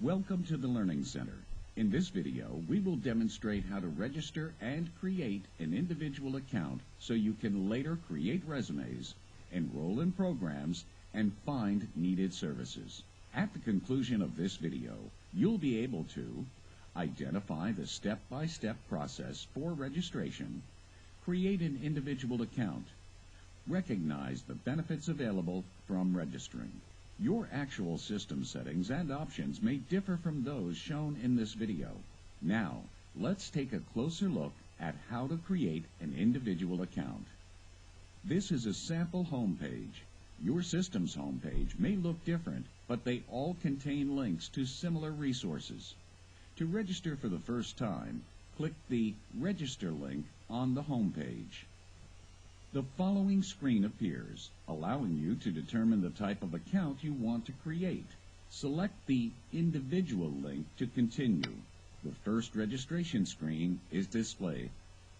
Welcome to the Learning Center. In this video, we will demonstrate how to register and create an individual account so you can later create resumes, enroll in programs, and find needed services. At the conclusion of this video, you'll be able to identify the step-by-step process for registration, create an individual account, recognize the benefits available from registering. Your actual system settings and options may differ from those shown in this video. Now, let's take a closer look at how to create an individual account. This is a sample homepage. Your system's homepage may look different, but they all contain links to similar resources. To register for the first time, click the Register link on the homepage. The following screen appears, allowing you to determine the type of account you want to create. Select the Individual link to continue. The first registration screen is displayed.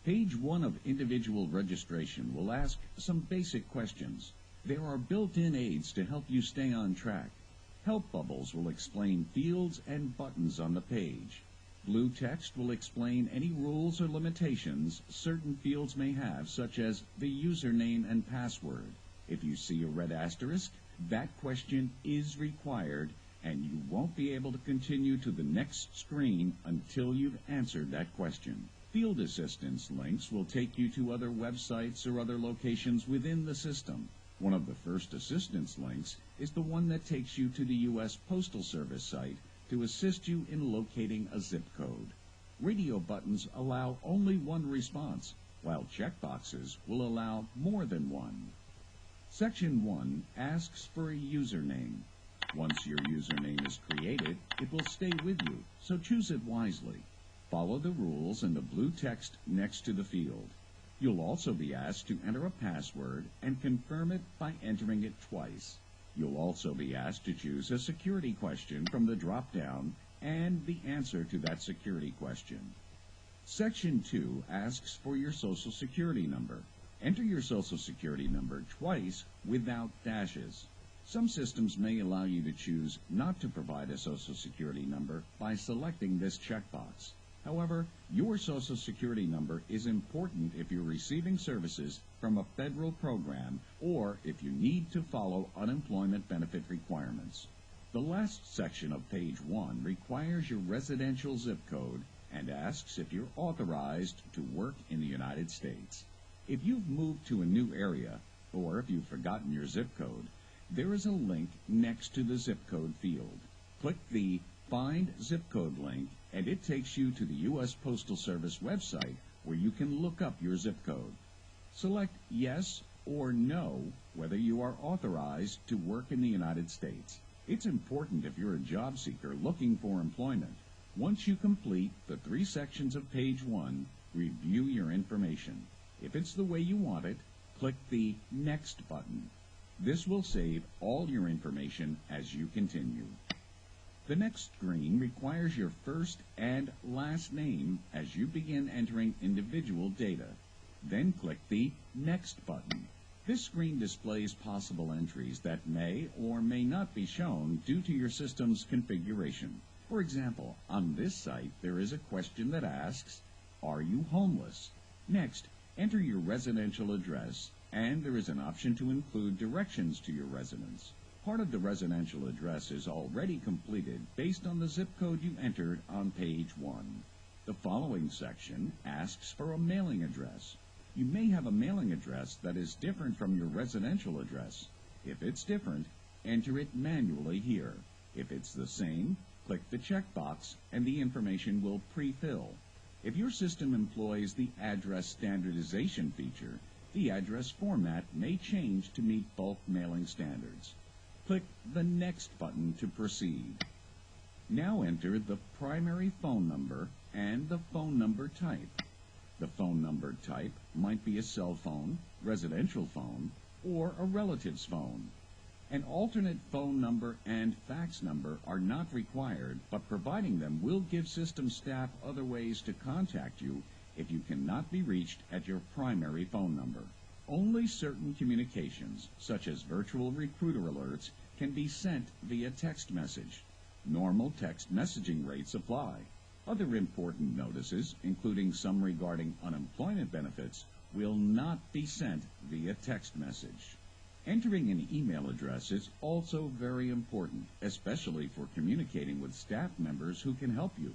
Page 1 of individual registration will ask some basic questions. There are built-in aids to help you stay on track. Help bubbles will explain fields and buttons on the page. Blue text will explain any rules or limitations certain fields may have, such as the username and password. If you see a red asterisk, that question is required, and you won't be able to continue to the next screen until you've answered that question. Field assistance links will take you to other websites or other locations within the system. One of the first assistance links is the one that takes you to the U.S. Postal Service site to assist you in locating a zip code. Radio buttons allow only one response, while checkboxes will allow more than one. Section 1 asks for a username. Once your username is created, it will stay with you, so choose it wisely. Follow the rules in the blue text next to the field. You'll also be asked to enter a password and confirm it by entering it twice. You'll also be asked to choose a security question from the drop-down and the answer to that security question. Section 2 asks for your Social Security number. Enter your Social Security number twice without dashes. Some systems may allow you to choose not to provide a Social Security number by selecting this checkbox. However, your Social Security number is important if you're receiving services from a federal program or if you need to follow unemployment benefit requirements. The last section of page 1 requires your residential zip code and asks if you're authorized to work in the United States. If you've moved to a new area or if you've forgotten your zip code, there is a link next to the zip code field. Click the Find Zip Code link, and it takes you to the U.S. Postal Service website where you can look up your zip code. Select Yes or No whether you are authorized to work in the United States. It's important if you're a job seeker looking for employment. Once you complete the 3 sections of page 1, review your information. If it's the way you want it, click the Next button. This will save all your information as you continue. The next screen requires your first and last name as you begin entering individual data. Then click the Next button. This screen displays possible entries that may or may not be shown due to your system's configuration. For example, on this site there is a question that asks, "Are you homeless?" Next, enter your residential address, and there is an option to include directions to your residence. Part of the residential address is already completed based on the zip code you entered on page 1. The following section asks for a mailing address. You may have a mailing address that is different from your residential address. If it's different, enter it manually here. If it's the same, click the checkbox and the information will pre-fill. If your system employs the address standardization feature, the address format may change to meet bulk mailing standards. Click the Next button to proceed. Now enter the primary phone number and the phone number type. The phone number type might be a cell phone, residential phone, or a relative's phone. An alternate phone number and fax number are not required, but providing them will give system staff other ways to contact you if you cannot be reached at your primary phone number. Only certain communications, such as virtual recruiter alerts, can be sent via text message. Normal text messaging rates apply. Other important notices, including some regarding unemployment benefits, will not be sent via text message. Entering an email address is also very important, especially for communicating with staff members who can help you.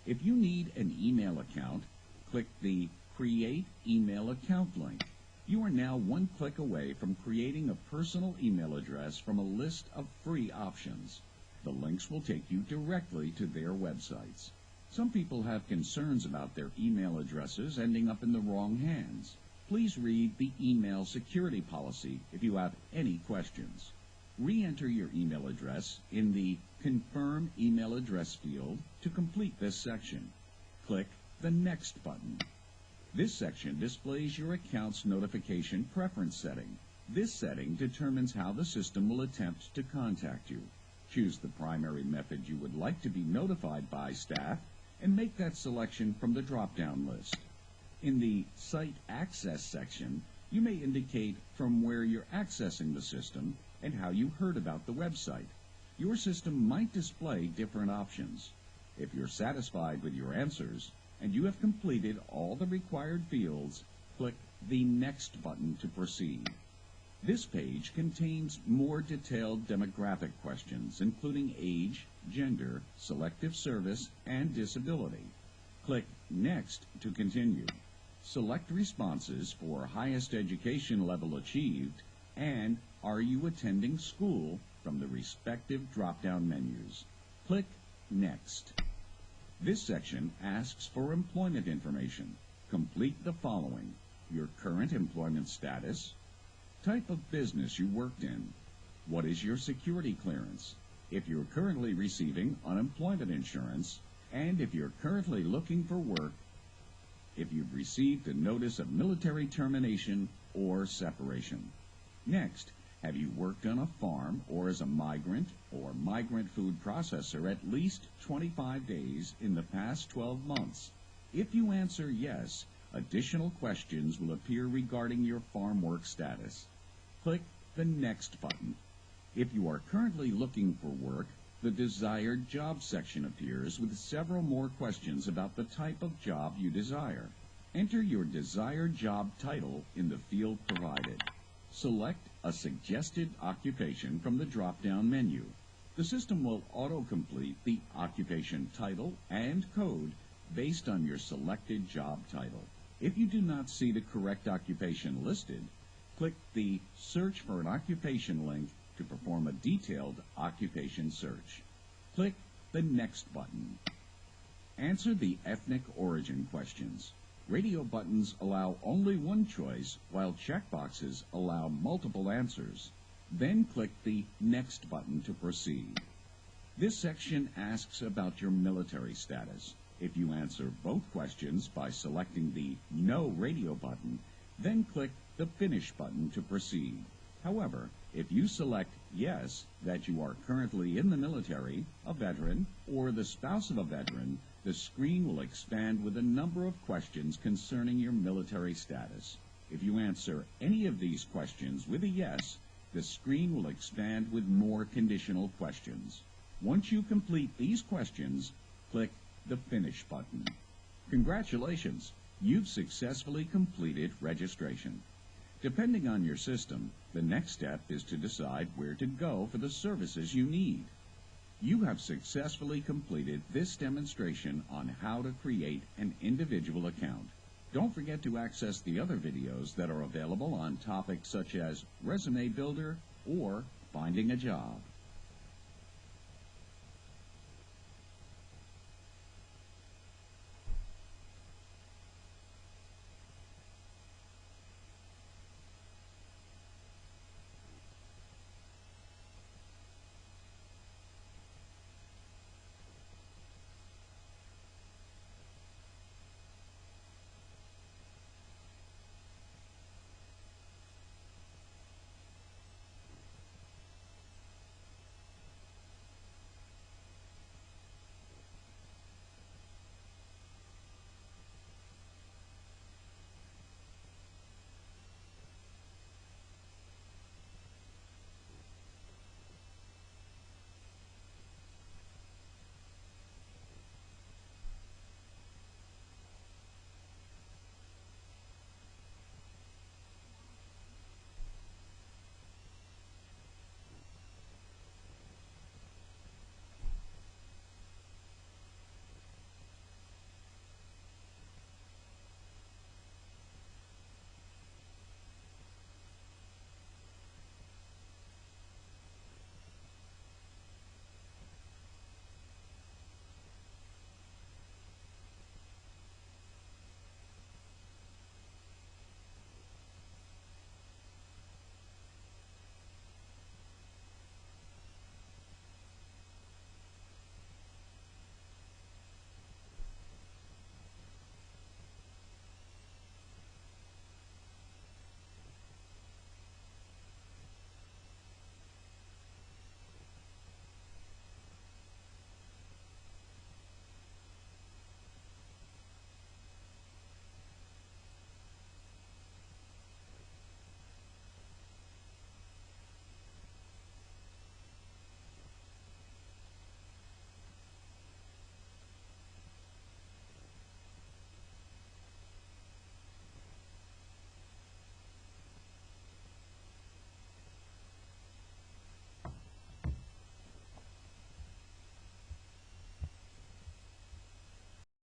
If you need an email account, click the Create Email Account link. You are now one click away from creating a personal email address from a list of free options. The links will take you directly to their websites. Some people have concerns about their email addresses ending up in the wrong hands. Please read the email security policy if you have any questions. Re-enter your email address in the Confirm Email Address field to complete this section. Click the Next button. This section displays your account's notification preference setting. This setting determines how the system will attempt to contact you. Choose the primary method you would like to be notified by staff and make that selection from the drop-down list. In the Site Access section, you may indicate from where you're accessing the system and how you heard about the website. Your system might display different options. If you're satisfied with your answers and you have completed all the required fields, click the Next button to proceed. This page contains more detailed demographic questions, including age, gender, selective service, and disability. Click Next to continue. Select responses for highest education level achieved and Are you attending school from the respective drop-down menus. Click Next. This section asks for employment information. Complete the following: your current employment status, type of business you worked in, what is your security clearance, if you're currently receiving unemployment insurance, and if you're currently looking for work, if you've received a notice of military termination or separation. Next, have you worked on a farm or as a migrant or migrant food processor at least 25 days in the past 12 months? If you answer yes, additional questions will appear regarding your farm work status. Click the Next button. If you are currently looking for work, the Desired Job section appears with several more questions about the type of job you desire. Enter your desired job title in the field provided. Select a suggested occupation from the drop-down menu. The system will auto-complete the occupation title and code based on your selected job title. If you do not see the correct occupation listed, click the Search for an Occupation link to perform a detailed occupation search. Click the Next button. Answer the ethnic origin questions. Radio buttons allow only one choice, while checkboxes allow multiple answers. Then click the Next button to proceed. This section asks about your military status. If you answer both questions by selecting the No Radio button, then click the Finish button to proceed. However, if you select yes, that you are currently in the military, a veteran, or the spouse of a veteran, the screen will expand with a number of questions concerning your military status. If you answer any of these questions with a yes, the screen will expand with more conditional questions. Once you complete these questions, click the Finish button. Congratulations! You've successfully completed registration. Depending on your system, the next step is to decide where to go for the services you need. You have successfully completed this demonstration on how to create an individual account. Don't forget to access the other videos that are available on topics such as Resume Builder or Finding a Job.